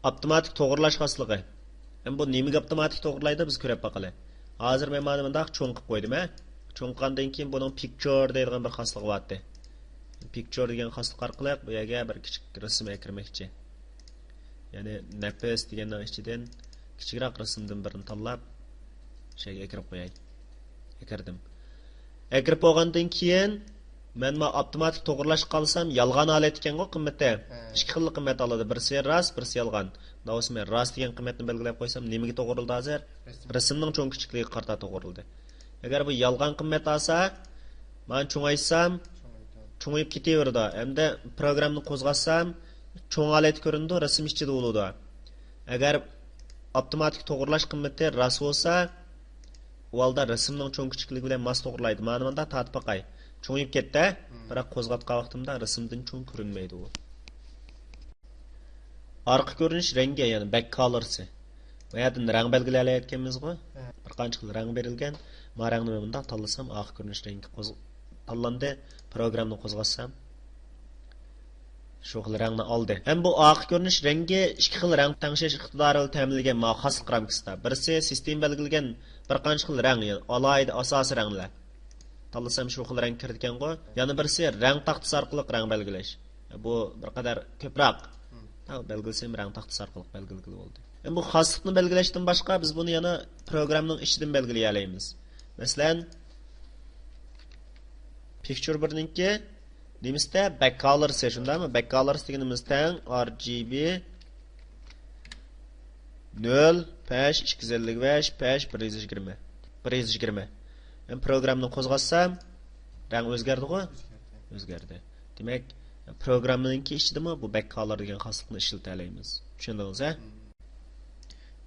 Avtomatik to'g'irlash xosligi. Bu nimaga avtomatik to'g'irlaydi biz ko'rib baqali. Hozir men mana bundaq cho'ng qilib qo'ydim, ha. Cho'ng qilgandan keyin buning picture deydigan bir xosligi bor. Picture degan xoslik orqali bu yerga bir kichik rasm kirmoqchi. Ya'ni nafas deganning ichidan kichikroq rasmdan birini tanlab shayga kirib qo'yay. Kirdim. Kirib bo'lgandan keyin men avtomatik to'g'irlash qilsam yolg'on olat ekan-ku qimmati. Ikki xil qimmat oladi. Birisi rost, birisi yolg'on. Davos men rost degan qimmatni belgilab qo'ysam, nimaga to'g'rildi hozir? Rasmning cho'ng kichikligiga qarata to'g'rildi. Agar bu yolg'on qimmat olsa, men cho'ngaysam, cho'ngayib ketaverdi. Endi programni qo'zg'atsam, cho'ng olat ko'rindi, rasm ichida bo'ladi. Agar avtomatik to'g'irlash qimmati rost bo'lsa, u holda rasmning cho'ng kichikligi bilan mos to'g'irlaydi. Mana bunda tatib boqay. Cho'ngib ketdi, biroq qo'zg'atgan vaqtimda rasmdan cho'ng ko'rinmaydi u. Orqa ko'rinish rangi, ya'ni back colorsi. Bu yerdan rang belgilayotganmiz-ku. Bir qancha xil rang berilgan. Ma rangni bunda tanlasam, orqa ko'rinish rangi tanlandi. Programni qo'zg'atsam, shu xil rangni oldi. Ham bu orqa ko'rinish rangi ikki xil rang tangshish iqtidorini ta'minlagan xos ramkasida. Birisi sistem belgilagan bir qancha xil rang, ya'ni alohida asosiy ranglar. Tanlasam shu xil rang kirdi ekan-ku. Yana birisi rang taxtasi orqali rang belgilash. Bu bir qadar ko'proq. Belgilasam rang taxtasi orqali belgilagili bo'ldi. Bu xoslikni belgilashdan boshqa biz buni yana programning ichidan belgilay olamiz. Masalan, picture birninki nemizda back colors shundami? Back colors deganimiz tang RGB 0 5 255 5 120 120. Men programni qo'zg'atsam, rang o'zgardi-ku? O'zgardi. Demak, programninki ichidami bu back color degan xoslikni ishlatalaymiz. Tushundingizmi?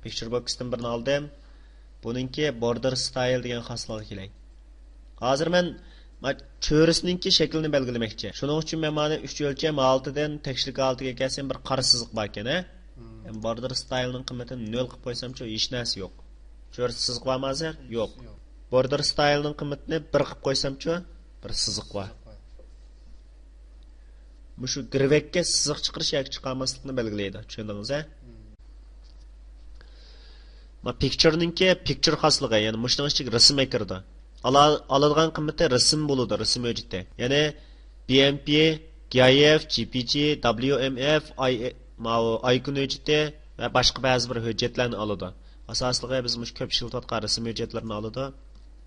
Picture boxdan birini oldim. Buninki border style degan xoslikka kelay. Hozir men cho'risninki shaklini belgilamoqchi. Shuning uchun men mana 3 o'lcham 6 dan tekshlik 6 ga kelsam bir qora siziq bor ekan, ha? Border stylening qiymatini 0 qilib qo'ysam-chi, hech narsa yo'q. Cho'ris siziq bormi hozir? Yo'q. Border stylening qiymatini 1 qilib qo'ysam-chi, bir siziq bor. Mushu girvekka siziq chiqarish yoki chiqarmaslikni belgilaydi. Tushundingizmi? Ma pictureninki picture xosligi, ya'ni mushning ichiga rasm kirdi. Aladigan qimmati rasm bo'ladi, rasm mavjudda. Ya'ni BMP, GIF, GPG, WMF, icon mavjudda va boshqa ba'zi bir hujjatlarni oladi. Asosligi biz mush ko'p ishlatayotgan rasm hujjatlarini oladi.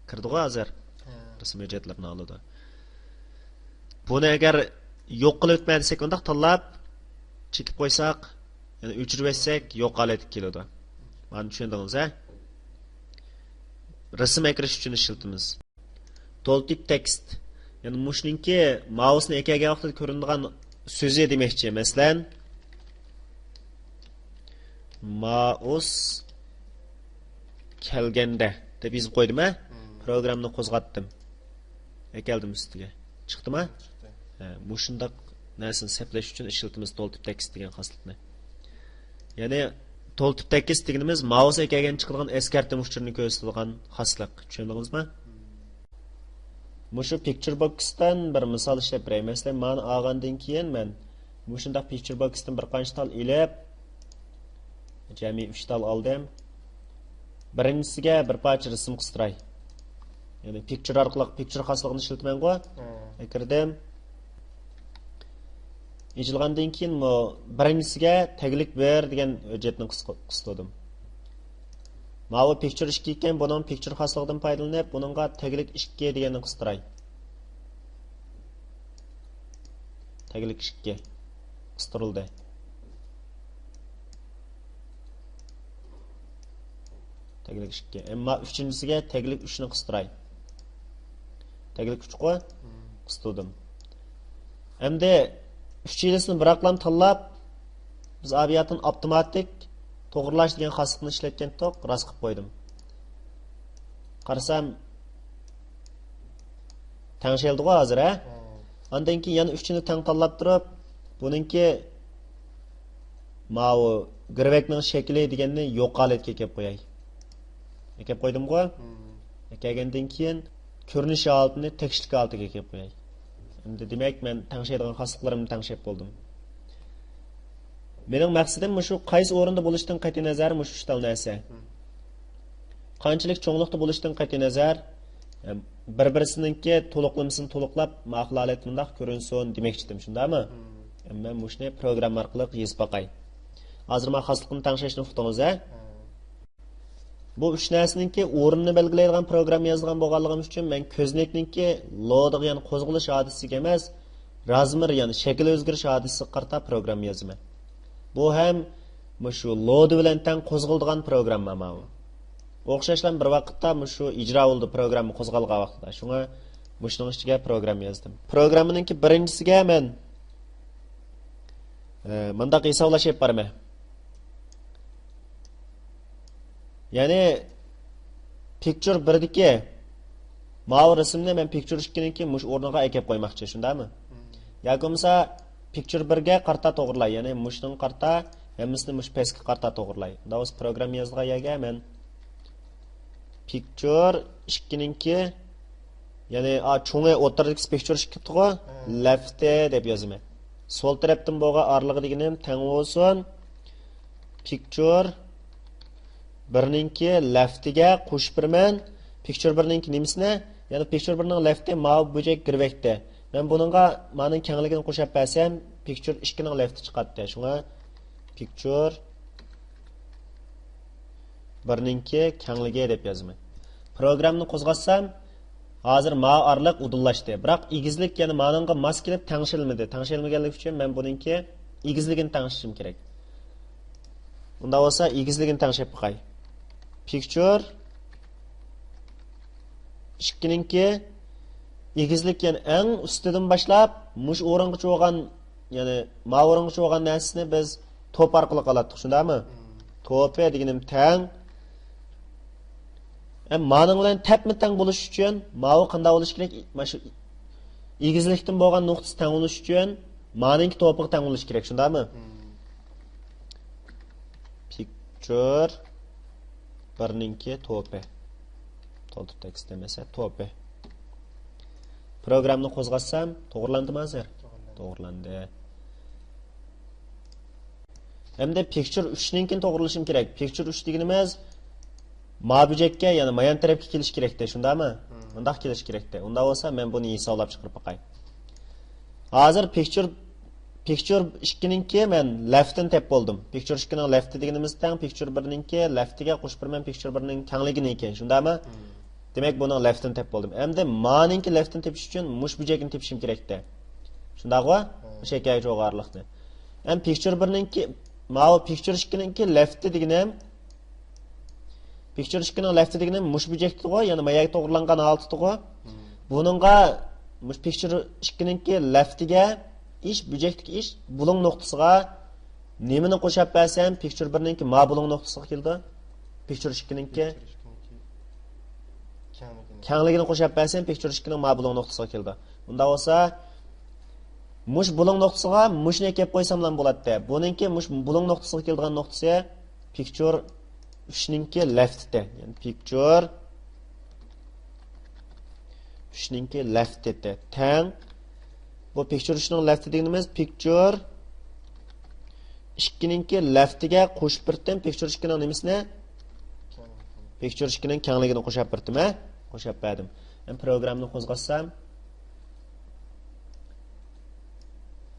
Kirdi-ku hozir. Rasm hujjatlarini oladi. Buni agar yo'q qilib o'tmasak, unda tanlab chekib qo'ysak, ya'ni o'chirib etsak, yo'q holatga keladi. Mana tushundingizmi? Rasm ekirish uchun ishlatamiz. Tooltip text. Ya'ni mushninki mouseni ekagan vaqtida ko'rinadigan so'zi demoqchi. Masalan, mouse kelganda deb yozib qo'ydim-a? Programni qo'zg'atdim. Ekeldim ustiga. Chiqdimi? Chiqdi. Mushundaq narsani seplash uchun ishlatamiz tooltip text degan xoslikni. Ya'ni tooltip text deganimiz mouse ekagan chiqadigan eskartma uchurini ko'rsatadigan xoslik. Tushundingizmi? Mushu picture boxdan bir misol ishlab beray. Masalan, men olgandan keyin men mushundaq picture boxdan bir qancha tal ilib jami 3 tal oldim. Birinchisiga bir parcha rasm qistiray. Ya'ni picture orqali picture xosligini ishlatmayman-ku. Kirdim. Ijilgandan keyin birinchisiga taglik ber degan hujjatni qistirdim. Mana picture 2 ekan, buning picture xosligidan foydalanib, buningga taglik 2 deganni qistiray. Taglik 2 qistirildi. Taglik 2. Ammo uchinchisiga taglik 3 ni qistiray. Taglik 3 qo'y qistirdim. Endi uchilisini biroqlam tanlab biz aviatni avtomatik to'g'irlash degan xoslikni ishlatgan to'q rost qilib qo'ydim. Qarasam tangshildi-ku hozir, ha? Ondan keyin yana 3 ni tang tanlab turib, buningki ma'u girvekning shakli deganni yo'q holatga kelib qo'yay. Kelib qo'ydim-ku? Kelgandan keyin ko'rinish holatini tekshlik holatiga kelib qo'yay. Endi demak men tangshaydigan xosliklarimni tangshab bo'ldim. Mening maqsadim shu qaysi o'rinda bo'lishdan qat'iy nazar shu ishtal narsa. Qanchalik cho'nglikda bo'lishdan qat'iy nazar bir-birisininki to'liqlamasini to'liqlab maqlalat bundaq ko'rinsin demoqchidim, shundaymi? Men mushni programma orqali yozib boqay. Hozir men xoslikni tanishishni uqdingiz, a? Bu üç narsaninki o'rinni belgilaydigan program yozilgan bo'lganligim uchun men ko'znikninki lo'diga, ya'ni qo'zg'alish hodisasiga emas, razmir, ya'ni shakl o'zgarish hodisasiga qarata program yozaman. Bu ham shu lo'di bilan teng qo'zg'aladigan programma mana. O'xshashlan bir vaqtda shu ijro bo'ldi programma qo'zg'algan vaqtida. Shunga mushning ichiga program yozdim. Programmaninki birinchisiga men mundaq hisoblashib baraman. Yani picture 1'deki mavi resimni men picture 2'ninki mush o'rniga ekib qo'ymoqchi, shundaymi? Yoki bo'lmasa picture 1ga qarta to'g'rilay, ya'ni mushning qarta, hammasini mush pastga qarta to'g'rilay. Unda o'z program yozganga men picture 2'ninki, ya'ni cho'ngi o'rtadagi picture 2 turg'i left deb yozaman. Sol tarafdan bo'lgan orlig'ideginim teng bo'lsin. Picture birninki leftiga qo'shib beraman. Picture birninki nimisini, ya'ni picture birning lefti mavi bo'jak girvakda. Men buningga mening kengligini qo'shib bersam, picture 2ning lefti chiqadi. Shunga picture birninki kengligi deb yozaman. Programni qo'zg'atsam, hozir mavi orliq udillashdi. Biroq egizlik, ya'ni meningga mos kelib tangshilmadi. Tangshilmaganligi uchun men buningki egizligini tangshishim kerak. Unda bo'lsa egizligini tangshib qo'y. Picture 2'ninki egizlik, ya'ni eng ustidan boshlab mush o'ringa cho'g'an, ya'ni ma o'ringa cho'g'an narsani biz to'p orqali qildik, shundaymi? To'pi deganim teng. Ma'ning bilan tap-tang bo'lish uchun ma'u qanday bo'lish kerak? Mana shu egizlikdan bo'lgan nuqtasi teng bo'lish uchun ma'ning to'piga teng bo'lish kerak, shundaymi? Picture birninki to'pi. To'ldirib tekst demasa to'pi. Programni qo'zg'atsam, to'g'rilandimi hozir? To'g'rilandi. Hamda picture 3ninkini to'g'rilashim kerak. Picture 3 deganimiz ma'bujakka, ya'ni mayan tarafga kelish kerakda, shundaymi? Bundaq kelish kerakda. Unda bo'lsa men buni hisoblab chiqarib qo'yay. Hozir picture 2'ninki men left'ini tep bo'ldim. Picture 2'ning lefti deganimiz teng picture 1'ninki leftiga qo'shib beraman picture 1'ning kengligini ekan, shundaymi? Demak buning left'ini tep bo'ldim. Endi ma'ninki left'ini tepish uchun mush bujakni tepishim kerakda. Shundaqmi? O'sha ikki jo'g'arliqni. Ham picture 1'ninki, ma'u picture 2'ninki lefti deganim picture 2'ning lefti deganim mush bujakni, ya'ni mayaga to'g'rilangan holati to'g'ri. Buningga mush picture 2'ninki leftiga ish bujakdagi ish bulung nuqtasiga nimani qo'shib bersam, picture 1'ninki ma bulung nuqtasiga keldi. Picture 2'ninki kengligini qo'shib bersam, picture 2'ning ma bulung nuqtasiga keldi. Unda bo'lsa mush bulung nuqtasiga mushni kelib qo'ysam ham bo'ladi. Buningki mush bulung nuqtasiga kelgan nuqtasi picture 3'ninki leftda, ya'ni picture 3'ninki leftda teng. Bu picture 3'ning lefti deganimiz picture 2'ninki leftiga qo'shib birdim. Picture 2'ning nimasini? Picture 2'ning kengligini qo'shib birdim, ha? Qo'shib berdim. Men programni qo'zg'atsam,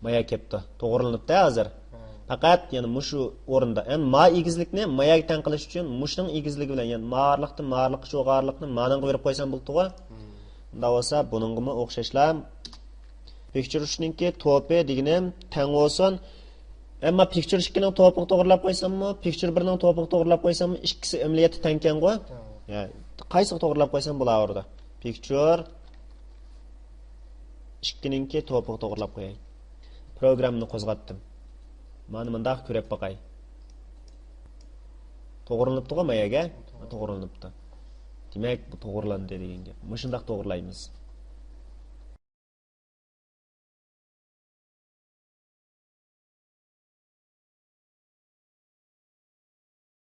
maya kelibdi. To'g'rilanibdi hozir. Faqat ya'ni mushu o'rinda. Ma egizlikni mayaga teng qilish uchun mushning egizligi bilan, ya'ni ma'arliqni ma'arliqqa cho'g'arliqni ma'ninga berib qo'ysam bo'ldi-ku. Unda bo'lsa buningga o'xshashlar picture 3'ninki to'pi deganim teng bo'lsin. Ammo picture 2'ning to'piga to'g'rilab qo'ysammi, picture 1'ning to'piga to'g'rilab qo'ysammi, ikkisi amaliyotda tengkan-ku. Ya'ni qaysiga to'g'rilab qo'ysam bo'laverdi. Picture 2'ninki to'piga to'g'rilab qo'yay. Programni qo'zg'atdim. Mana bundaq ko'rib boqay. To'g'rilanibdi-ku mayaga? To'g'rilanibdi. Demak, bu to'g'rilandi degan gap. Mushundaq to'g'rilaymiz.